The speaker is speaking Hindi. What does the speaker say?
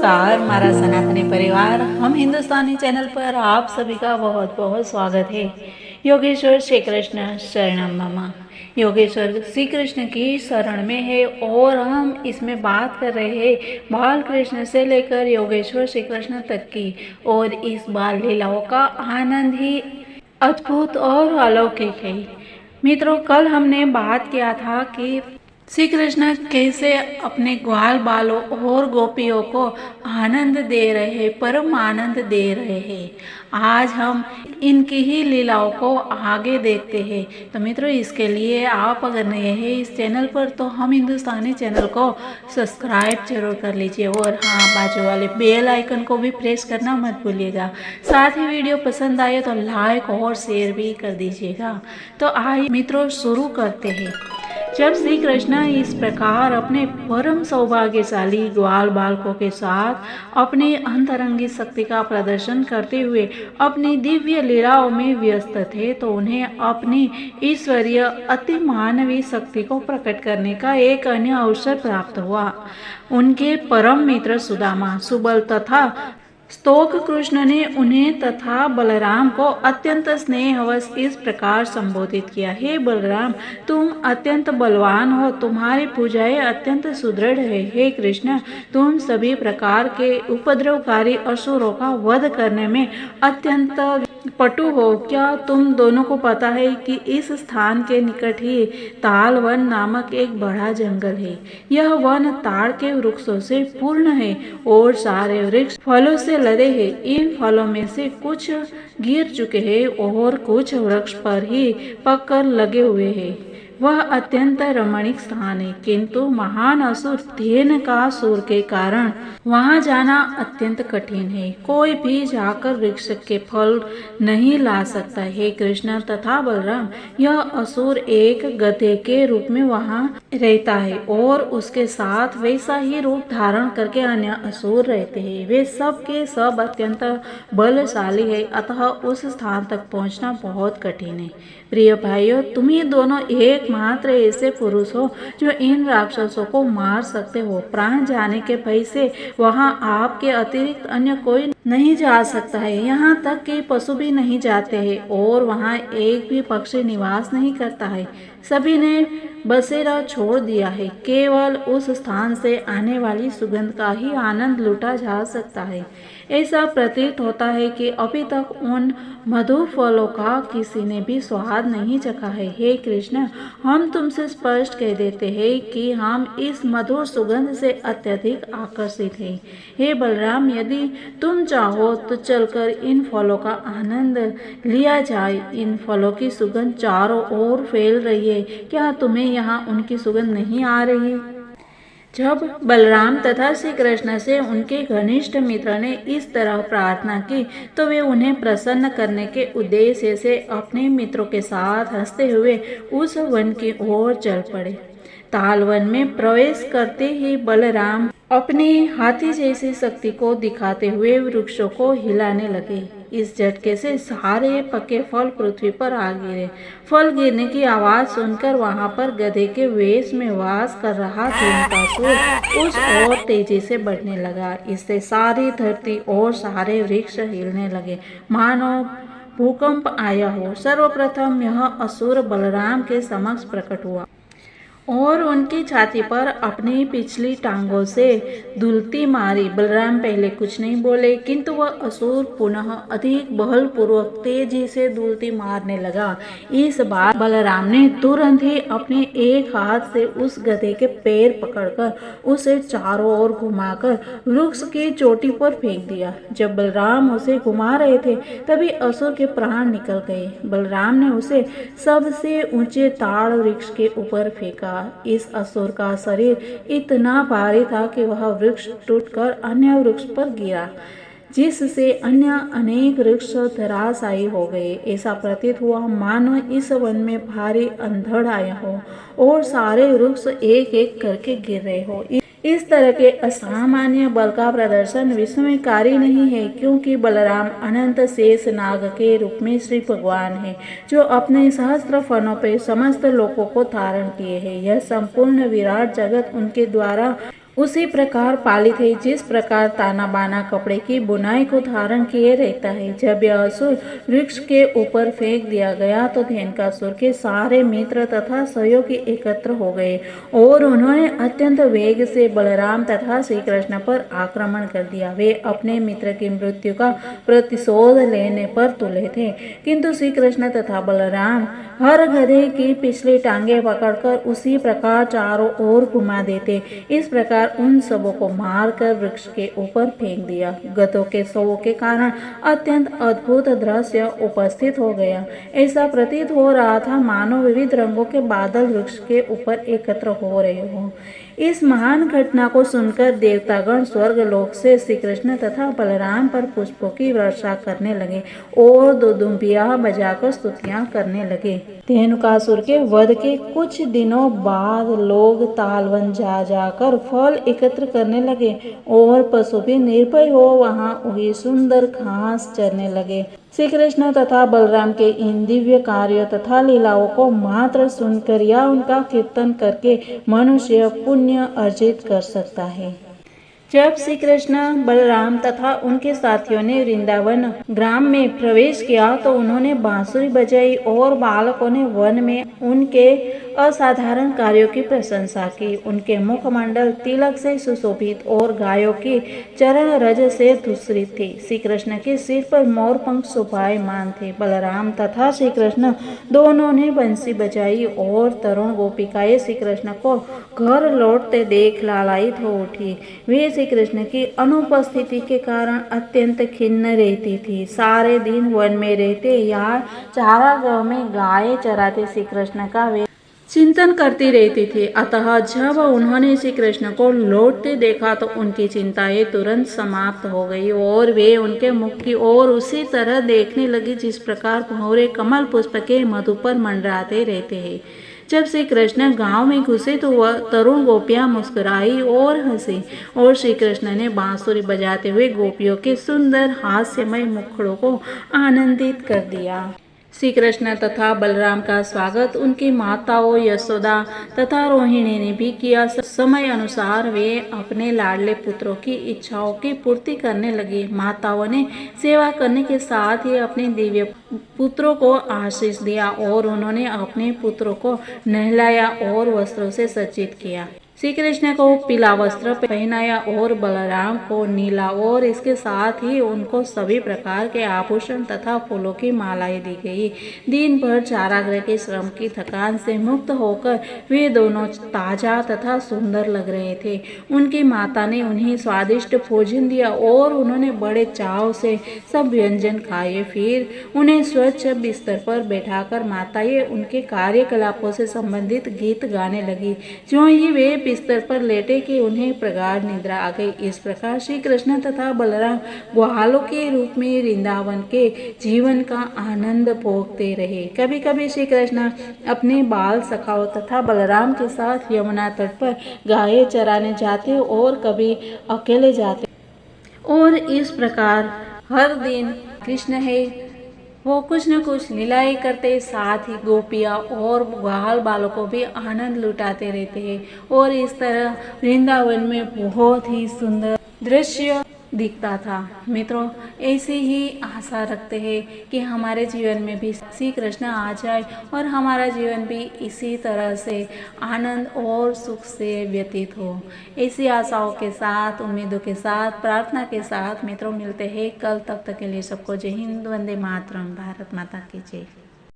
नमस्कार मारा सनातनी परिवार, हम हिंदुस्तानी चैनल पर आप सभी का बहुत बहुत स्वागत है। योगेश्वर श्री कृष्ण शरणम मम। योगेश्वर श्री कृष्ण की शरण में है और हम इसमें बात कर रहे हैं बाल कृष्ण से लेकर योगेश्वर श्री कृष्ण तक की। और इस बाल लीलाओं का आनंद ही अद्भुत और अलौकिक है। मित्रों, कल हमने बात किया था कि श्री कृष्ण कैसे अपने ग्वाल बालों और गोपियों को आनंद दे रहे हैं, परम आनंद दे रहे हैं। आज हम इनकी ही लीलाओं को आगे देखते हैं। तो मित्रों, इसके लिए आप अगर नए हैं इस चैनल पर तो हम हिंदुस्तानी चैनल को सब्सक्राइब जरूर कर लीजिए और हाँ, बाजू वाले बेल आइकन को भी प्रेस करना मत भूलिएगा। साथ ही वीडियो पसंद आए तो लाइक और शेयर भी कर दीजिएगा। तो आइए मित्रों, शुरू करते हैं। जब श्री कृष्ण इस प्रकार अपने परम सौभाग्यशाली ग्वाल बालकों के साथ अपनी अंतरंगी शक्ति का प्रदर्शन करते हुए अपनी दिव्य लीलाओं में व्यस्त थे तो उन्हें अपनी ईश्वरीय अति मानवीय शक्ति को प्रकट करने का एक अन्य अवसर प्राप्त हुआ। उनके परम मित्र सुदामा, सुबल तथा स्तोक कृष्ण ने उन्हें तथा बलराम को अत्यंत स्नेहवश इस प्रकार संबोधित किया। हे बलराम, तुम अत्यंत बलवान हो, तुम्हारी भुजाएं अत्यंत सुदृढ़ है। हे कृष्ण, तुम सभी प्रकार के उपद्रवकारी असुरों का वध करने में अत्यंत पटु हो। क्या तुम दोनों को पता है कि इस स्थान के निकट ही ताल वन नामक एक बड़ा जंगल है। यह वन ताड़ के वृक्षों से पूर्ण है और सारे वृक्ष फलों से लदे हैं। इन फलों में से कुछ गिर चुके हैं और कुछ वृक्ष पर ही पककर लगे हुए हैं। वह अत्यंत रमणीक स्थान है, किंतु महान असुर धेनुकासुर के कारण वहां जाना अत्यंत कठिन है। कोई भी जाकर वृक्ष के फल नहीं ला सकता है। कृष्ण तथा बलराम, यह असुर एक गधे के रूप में वहां रहता है और उसके साथ वैसा ही रूप धारण करके अन्य असुर रहते हैं। वे सब के सब अत्यंत बलशाली है, अतः उस स्थान तक पहुंचना बहुत कठिन है। प्रिय भाइयों, तुम्हें दोनों एकमात्र ऐसे पुरुष हो जो इन राक्षसों को मार सकते हो। प्राण जाने के भय से वहां आपके अतिरिक्त अन्य कोई नहीं जा सकता है। यहाँ तक कि पशु भी नहीं जाते हैं और वहाँ एक भी पक्षी निवास नहीं करता है। सभी ने बसेरा छोड़ दिया है। केवल उस स्थान से आने वाली सुगंध का ही आनंद लूटा जा सकता है। ऐसा प्रतीत होता है कि अभी तक उन मधुर फलों का किसी ने भी स्वाद नहीं चखा है। हे कृष्ण, हम तुमसे स्पष्ट कह देते हैं कि हम इस मधुर सुगंध से अत्यधिक आकर्षित हैं। हे बलराम, यदि तुम चाहो तो चलकर इन फलों का आनंद लिया जाए। इन फलों की सुगंध चारों ओर फैल रही है। क्या तुम्हें यहाँ उनकी सुगंध नहीं आ रही? जब बलराम तथा श्री कृष्ण से उनके घनिष्ठ मित्र ने इस तरह प्रार्थना की तो वे उन्हें प्रसन्न करने के उद्देश्य से अपने मित्रों के साथ हंसते हुए उस वन की ओर चल पड़े। ताल वन में प्रवेश करते ही बलराम अपनी हाथी जैसी शक्ति को दिखाते हुए वृक्षों को हिलाने लगे। इस झटके से सारे पके फल पृथ्वी पर आ गिरे। फल गिरने की आवाज सुनकर वहां पर गधे के वेश में वास कर रहा धेनुकासुर उस ओर तेजी से बढ़ने लगा। इससे सारी धरती और सारे वृक्ष हिलने लगे, मानो भूकंप आया हो। सर्वप्रथम यह असुर बलराम के समक्ष प्रकट हुआ और उनकी छाती पर अपनी पिछली टांगों से दुलती मारी। बलराम पहले कुछ नहीं बोले, किंतु वह असुर पुनः अधिक बलपूर्वक तेजी से दुलती मारने लगा। इस बार बलराम ने तुरंत ही अपने एक हाथ से उस गधे के पैर पकड़कर उसे चारों ओर घुमाकर वृक्ष की चोटी पर फेंक दिया। जब बलराम उसे घुमा रहे थे तभी असुर के प्राण निकल गए। बलराम ने उसे सबसे ऊंचे ताड़ वृक्ष के ऊपर फेंका। इस असुर का शरीर इतना भारी था कि वह वृक्ष टूटकर अन्य वृक्ष पर गिरा, जिससे अन्य अनेक वृक्ष धराशायी हो गए। ऐसा प्रतीत हुआ मानो इस वन में भारी अंधड़ आया हो और सारे वृक्ष एक एक करके गिर रहे हो। इस तरह के असामान्य बल का प्रदर्शन विस्मयकारी नहीं है, क्योंकि बलराम अनंत शेष नाग के रूप में श्री भगवान है, जो अपने सहस्त्र फनों पे समस्त लोगों को धारण किए हैं। यह संपूर्ण विराट जगत उनके द्वारा उसी प्रकार पालित है जिस प्रकार ताना बाना कपड़े की बुनाई को धारण किए रहता है। जब यह असुर वृक्ष के ऊपर फेंक दिया गया तो धेनुकासुर के सारे मित्र तथा सहयोगी एकत्र हो गए और उन्होंने अत्यंत वेग से बलराम तथा श्री कृष्ण पर आक्रमण कर दिया। वे अपने मित्र की मृत्यु का प्रतिशोध लेने पर तुले थे, किंतु श्री कृष्ण तथा बलराम हर गधे की पिछली टांगे पकड़कर उसी प्रकार चारों ओर घुमा देते। इस प्रकार उन सबों को मारकर वृक्ष के ऊपर फेंक दिया। गधों के शवों के कारण अत्यंत अद्भुत दृश्य उपस्थित हो गया। ऐसा प्रतीत हो रहा था मानो विविध रंगों के बादल वृक्ष के ऊपर एकत्र हो रहे हों। इस महान घटना को सुनकर देवतागण स्वर्ग लोक से श्री कृष्ण तथा बलराम पर पुष्पों की वर्षा करने लगे और दुदुम्बिया बजाकर स्तुतियां करने लगे। धेनुकासुर के वध के कुछ दिनों बाद लोग तालवन जा जाकर फल एकत्र करने लगे और पशु भी निर्भय हो वहां उगी सुंदर घास चरने लगे। श्री कृष्ण तथा बलराम के इन दिव्य कार्यों तथा लीलाओं को मात्र सुनकर या उनका कीर्तन करके मनुष्य पुण्य अर्जित कर सकता है। जब श्री कृष्ण बलराम तथा उनके साथियों ने वृंदावन ग्राम में प्रवेश किया तो उन्होंने बांसुरी बजाई और बालकों ने वन में उनके असाधारण कार्यों की प्रशंसा की। उनके मुखमंडल तिलक से सुशोभित और गायों की चरण रज से धूसरित थे। श्री कृष्ण के सिर पर मोर पंख शोभायमान थे। बलराम तथा श्री कृष्ण दोनों ने बंसी बजाई और तरुण गोपिकाएं श्री कृष्ण को घर लौटते देख लालायित हो उठी। वे श्री कृष्ण की अनुपस्थिति के कारण अत्यंत खिन्न रहती थी। सारे दिन वन में रहते या चारागाह में गाय चराते श्री कृष्ण का वे चिंतन करती रहती थी। अतः जब उन्होंने श्री कृष्ण को लौटते देखा तो उनकी चिंताएं तुरंत समाप्त हो गई और वे उनके मुख की ओर उसी तरह देखने लगी जिस प्रकार भंवरे कमल पुष्प के मधु पर मंडराते रहते हैं। जब श्री कृष्ण गांव में घुसे तो वह तरुण गोपियां मुस्कुराई और हंसी और श्री कृष्ण ने बांसुरी बजाते हुए गोपियों के सुंदर हास्यमय मुखड़ों को आनंदित कर दिया। श्री कृष्ण तथा बलराम का स्वागत उनकी माताओं यशोदा तथा रोहिणी ने भी किया। समय अनुसार वे अपने लाडले पुत्रों की इच्छाओं की पूर्ति करने लगी। माताओं ने सेवा करने के साथ ही अपने दिव्य पुत्रों को आशीष दिया और उन्होंने अपने पुत्रों को नहलाया और वस्त्रों से सज्जित किया। श्री कृष्ण को पीला वस्त्र पहनाया और बलराम को नीला और इसके साथ ही उनको सभी प्रकार के आभूषण तथा फूलों की मालाएं दी गई। दिन भर चारागाह के श्रम की थकान से मुक्त होकर वे दोनों ताजा तथा सुंदर लग रहे थे। उनकी माता ने उन्हें स्वादिष्ट भोजन दिया और उन्होंने बड़े चाव से सब व्यंजन खाए। फिर उन्हें स्वच्छ बिस्तर पर बैठाकर माताएं उनके कार्यकलापों से संबंधित गीत गाने लगी। जो ही वे बिस्तर पर लेटे कि उन्हें प्रगाढ़ निद्रा आ गई। इस प्रकार श्री कृष्ण तथा बलराम ग्वालों के रूप में वृंदावन के जीवन का आनंद भोगते रहे। कभी कभी श्री कृष्ण अपने बाल सखाओं तथा बलराम के साथ यमुना तट पर गायें चराने जाते और कभी अकेले जाते और इस प्रकार हर दिन कृष्ण है वो कुछ न कुछ लीलाएं करते, साथ ही गोपियाँ और ग्वाल बालकों भी आनंद लुटाते रहते हैं और इस तरह वृंदावन में बहुत ही सुंदर दृश्य दिखता था। मित्रों, ऐसी ही आशा रखते हैं कि हमारे जीवन में भी श्री कृष्ण आ जाए और हमारा जीवन भी इसी तरह से आनंद और सुख से व्यतीत हो। ऐसी आशाओं के साथ, उम्मीदों के साथ, प्रार्थना के साथ मित्रों मिलते हैं कल। तब तक के लिए सबको जय हिंद, वंदे मातरम, भारत माता की जय।